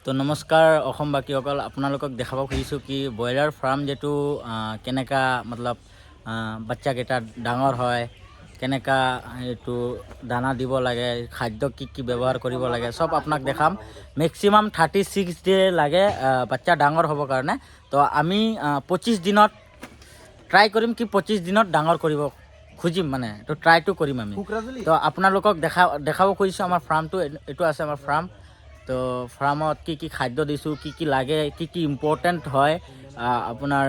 তো নমস্কাৰ অসমবাসীসকল, আপোনালোকক দেখাব খুজিছোঁ কি ব্ৰইলাৰ ফাৰ্ম যেটো কেনেকা মতলব বাচ্চাকেইটা ডাঙৰ হয়, কেনেকা এইটো দানা দিব লাগে, খাদ্য কি ব্যৱহাৰ কৰিব লাগে, সব আপোনাক দেখাম। মেক্সিমাম 36 ডে লাগে বাচ্চা ডাঙৰ হ'বৰ কাৰণে। তো আমি 25 দিনত ট্ৰাই কৰিম কি 25 দিনত ডাঙৰ কৰিব খুজিম, মানে তো ট্ৰাইটো কৰিম আমি। তো আপোনালোকক দেখাব খুজিছোঁ আমাৰ ফাৰ্মটো। এইটো আছে আমাৰ ফাৰ্ম। তো ফাৰ্মত কি খাদ্য দিছোঁ, কি লাগে, কি ইম্পৰ্টেণ্ট হয়, আপোনাৰ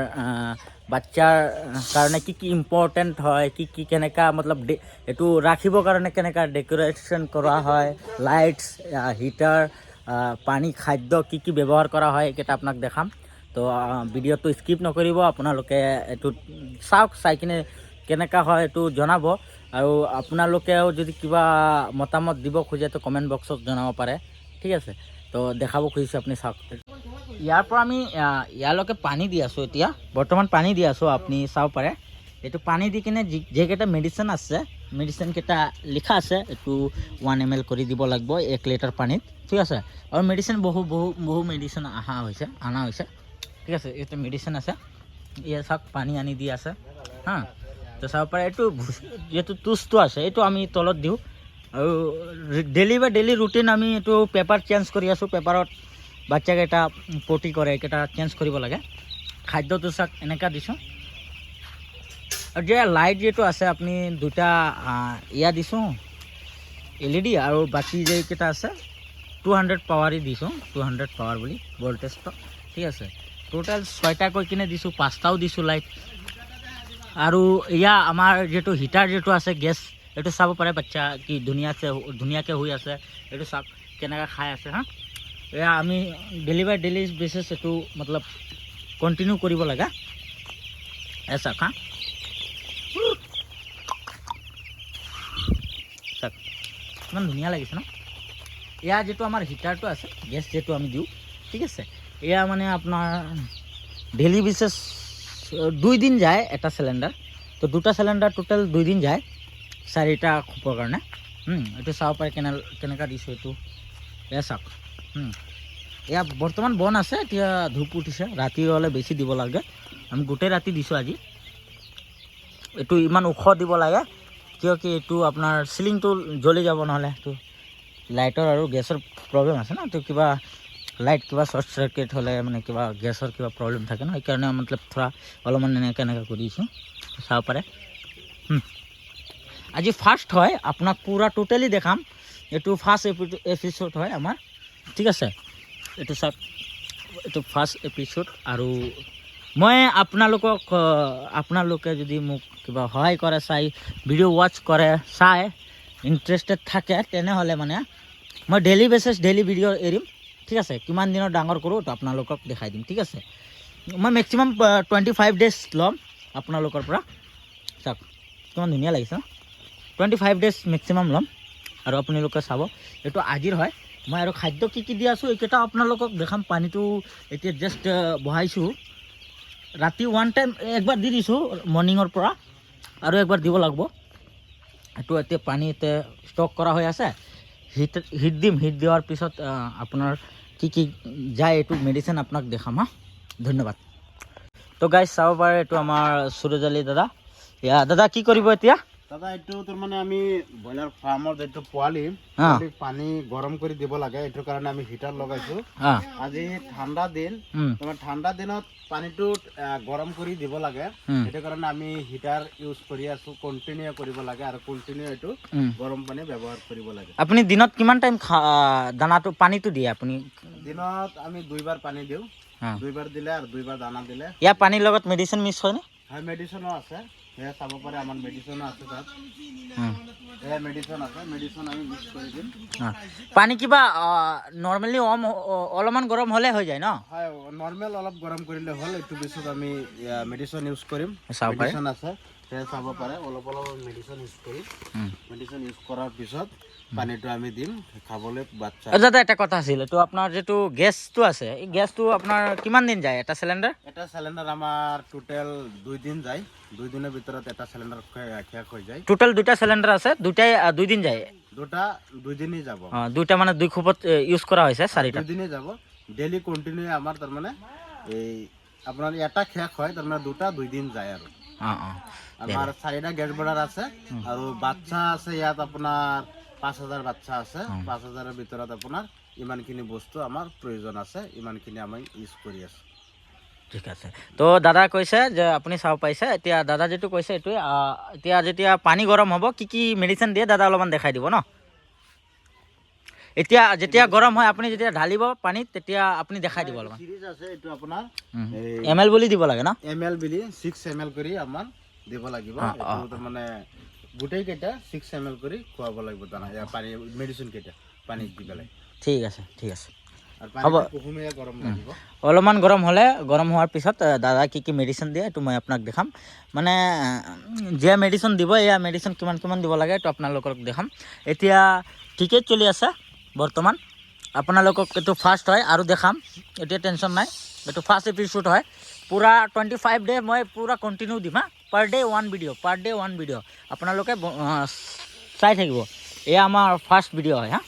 বাচ্চাৰ কাৰণে কি ইম্পৰ্টেণ্ট হয়, কি কেনেকা মতলব এইটো ৰাখিবৰ কাৰণে কেনেকা ডেক'ৰেশ্যন কৰা হয়, লাইটছ, হিটাৰ, পানী, খাদ্য কি ব্যৱহাৰ কৰা হয়, এইকেইটা আপোনাক দেখাম। তো ভিডিঅ'টো স্কিপ নকৰিব, আপোনালোকে এইটো চাওক, চাই কিনে কেনেকা হয় এইটো জনাব। আৰু আপোনালোকেও যদি কিবা মতামত দিব খোজে তো কমেণ্ট বক্সত জনাব পাৰে, ঠিক আছে। তো দেখাব খুজিছোঁ, আপুনি চাওক। ইয়াৰ পৰা আমি ইয়ালৈকে পানী দি আছোঁ, এতিয়া বৰ্তমান পানী দি আছোঁ, আপুনি চাব পাৰে। এইটো পানী দি কিনে যেইকেইটা মেডিচিন আছে, মেডিচিনকেইটা লিখা আছে, এইটো 1 ml কৰি দিব লাগিব 1 লিটাৰ পানীত, ঠিক আছে। আৰু মেডিচিন বহু মেডিচিন অনা হৈছে, ঠিক আছে। এইটো মেডিচিন আছে, ইয়াত চাওক পানী আনি দি আছে, হা। তো চাব পাৰে এইটো যিহেতু টুচটো আছে, এইটো আমি তলত দিওঁ। আৰু ডেইলি ৰুটিন আমি এইটো পেপাৰ চেঞ্জ কৰি আছোঁ। পেপাৰত বাচ্চাকেইটা পটি কৰে, এইকেইটা চেঞ্জ কৰিব লাগে। খাদ্যটো চাওক এনেকুৱা দিছোঁ। আৰু যে লাইট যিটো আছে, আপুনি দুটা ইয়া দিছোঁ LED, আৰু বাকী যেইকেইটা আছে 200 পাৱাৰী দিছোঁ, 200 পাৱাৰ বুলি ভল্টেজটো, ঠিক আছে। টোটেল 6টা কৈ কিনে দিছোঁ, 5টাও দিছোঁ লাইট। আৰু এয়া আমাৰ যিটো হিটাৰ যিটো আছে, গেছ, এইটো চাব পাৰে বাচ্চা কি ধুনীয়াকৈ হৈ আছে। এইটো চাওক কেনেকৈ খাই আছে, হা। এয়া আমি ডেইলি বেচিছ এইটো মতলব কণ্টিনিউ কৰিব লাগে। চাওক, হা, চাওক ইমান ধুনীয়া লাগিছে ন। এয়া যিটো আমাৰ হিটাৰটো আছে, গেছ যিটো আমি দিওঁ, ঠিক আছে। এয়া মানে আপোনাৰ ডেইলি বেচিছ 2 দিন যায় এটা চিলিণ্ডাৰ। তো 2টা চিলিণ্ডাৰ টোটেল 2 দিন যায় 4টা খোপৰ কাৰণে। এইটো চাব পাৰে কেনেকুৱা দিছোঁ এইটো। এয়া চাওক, এয়া বৰ্তমান বন আছে, এতিয়া ধূপ উঠিছে, ৰাতি হ'লে বেছি দিব লাগে। আমি গোটেই ৰাতি দিছোঁ আজি। এইটো ইমান ওখ দিব লাগে কিয় কি এইটো আপোনাৰ চিলিংটো জ্বলি যাব, নহ'লে এইটো লাইটৰ আৰু গেছৰ প্ৰব্লেম আছে ন। তো কিবা লাইট কিবা শ্বৰ্ট চাৰ্কিট হ'লে মানে কিবা গেছৰ কিবা প্ৰব্লেম থাকে ন, সেইকাৰণে মতলব থোৰা অলপমান এনেকৈ কৰিছোঁ, চাব পাৰে। আজি ফাৰ্ষ্ট হয়, আপোনাক পুৰা টোটেলি দেখাম। এইটো ফাৰ্ষ্ট এপিচোড হয় আমাৰ, ঠিক আছে। এইটো চাওক, এইটো ফাৰ্ষ্ট এপিচোড। আৰু মই আপোনালোকে যদি মোক কিবা সহায় কৰে, ভিডিঅ' ৱাচ কৰে, ইণ্টাৰেষ্টেড থাকে, তেনেহ'লে মানে মই ডেইলি ভিডিঅ' এৰিম, ঠিক আছে। কিমান দিনত ডাঙৰ কৰোঁ তো আপোনালোকক দেখাই দিম, ঠিক আছে। মই মেক্সিমাম 25 ডেজ ল'ম আপোনালোকৰ পৰা। চাওক কিমান ধুনীয়া লাগিছে ন। 25 ডেজ মেক্সিমাম ল'ম, আৰু আপোনালোকে চাব। এইটো আজিৰ হয়। মই আৰু খাদ্য কি দি আছোঁ এইকেইটা আপোনালোকক দেখাম। পানীটো এতিয়া জাষ্ট বহাইছোঁ, ৰাতি 1 টাইম একবাৰ দি দিছোঁ মৰ্ণিঙৰ পৰা, আৰু একবাৰ দিব লাগিব। এইটো এতিয়া পানী এতিয়া ষ্টক কৰা হৈ আছে। হিট দিম, হিট দিয়াৰ পিছত আপোনাৰ কি যায় এইটো মেডিচিন আপোনাক দেখাম, হা। ধন্যবাদ। তো গাইজ চাব পাৰে, এইটো আমাৰ সুৰজ আলী দাদা। দাদা কি কৰিব এতিয়া? দাদা এইটো তোৰ মানে আমি ব্ৰইলাৰ ফাৰ্মৰ যিটো পোৱালি পানী গৰম কৰি দিব লাগে, এইটোৰ কাৰণে আমি হিটাৰ লগাইছো। আজি ঠাণ্ডা দিন, তোমাৰ ঠাণ্ডা দিনত পানীটো গৰম কৰি দিব লাগে, সেইটো কাৰণে আমি হিটাৰ ইউজ কৰি আছো। কন্টিনিউ কৰিব লাগে, আৰু কন্টিনিউ এইটো গৰম পানী ব্যৱহাৰ কৰিব লাগে। আপুনি দিনত কিমান টাইম পানীটো দিয়ে? আপুনি দিনত আমি 2বাৰ পানী দিওঁ, 2বাৰ দিলে আৰু 2বাৰ দানা দিলে। ইয়াৰ পানীৰ লগত মেডিচিন মিক্স হয়নে? হয়, মেডিচিনো আছে। সেয়া চাব পাৰে, আমাৰ মেডিচিনো আছে তাত। মেডিচিন আছে, মেডিচিন আমি মিক্স কৰি দিম। পানী কিবা নৰ্মেলি অলপমান গৰম হ'লে হৈ যায় ন? হয়, নৰ্মেল অলপ গৰম কৰিলে হ'ল। এইটো পিছত আমি মেডিচিন ইউজ কৰিম। চাব পাৰে, মেডিচিন আছে, সেয়া চাব পাৰে। অলপ মেডিচিন ইউজ কৰিম। মেডিচিন ইউজ কৰাৰ পিছত পানীটো আমি দিম খাবলৈ বাচ্চা। দাদা এটা কথা আছিল, এইটো আপোনাৰ যিটো গেছটো আছে, এই গেছটো আপোনাৰ কিমান দিন যায় এটা চিলিণ্ডাৰ? এটা চিলিণ্ডাৰ আমাৰ টোটেল 2 দিন যায়। 2 দিনৰ ভিতৰত এটা চিলিণ্ডাৰ শেষ হৈ যায়। টোটেল 2টা চিলিণ্ডাৰ আছে, 2 দিন যায়। 2 দিনেই যাব। 2টা মানে 2 খোপত ইউজ কৰা হৈছে, 4টা। 2 দিনেই যাব। ডেইলি কন্টিনিউ আমাৰ তাৰমানে এই আপোনাৰ এটা শেষ হয় তাৰমানে 2 দিন যায় আৰু অঁ অঁ আমাৰ 4টা গেছ বৰ্ডাৰ আছে আৰু বাচ্চা আছে ইয়াত আপোনাৰ 5000 বাচ্চা আছে 5000ৰ ভিতৰত আপোনাৰ ইমানখিনি বস্তু আমাৰ প্ৰয়োজন আছে ইমানখিনি আমি ইউজ কৰি আছোঁ ঠিক আছে তো দাদা কৈছে যে আপুনি চাব পাইছে এতিয়া দাদা যিটো কৈছে এইটোৱে এতিয়া যেতিয়া পানী গৰম হ'ব কি কি মেডিচিন দিয়ে দাদা অলপমান দেখাই দিব ন এতিয়া যেতিয়া গৰম হয় আপুনি যেতিয়া ঢালিব পানীত তেতিয়া আপুনি দেখাই দিব অলপমান সিৰিজ আছে এইটো আপোনাৰ ml বুলি দিব লাগে ন ml বুলি 6 ml কৰি আমাৰ দিব লাগিব এইটো তাৰমানে গোটেই কেইটা 6 ml কৰি খুৱাব লাগিব দানা পানী মেডিচিন কেইটা পানীত দি পেলাই ঠিক আছে ঠিক আছে আৰু পানীটো কুহুমীয়া গৰম লাগিব অলপমান গৰম হ'লে গৰম হোৱাৰ পিছত দাদা কি কি মেডিচিন দিয়ে এইটো মই আপোনাক দেখাম মানে যে মেডিচিন দিব এয়া মেডিচিন কিমান কিমান দিব লাগে এইটো আপোনালোকক দেখাম এতিয়া ঠিকেই চলি আছে বৰ্তমান আপোনালোকক এইটো ফাৰ্ষ্ট হয় আৰু দেখাম এতিয়া টেনশ্যন নাই এইটো ফাৰ্ষ্ট এপিচোড হয় পূৰা 25 ডে মই পূৰা কণ্টিনিউ দিম হা পাৰ ডে ওৱান ভিডিঅ' আপোনালোকে চাই থাকিব এয়া আমাৰ ফাৰ্ষ্ট ভিডিঅ' হয় হা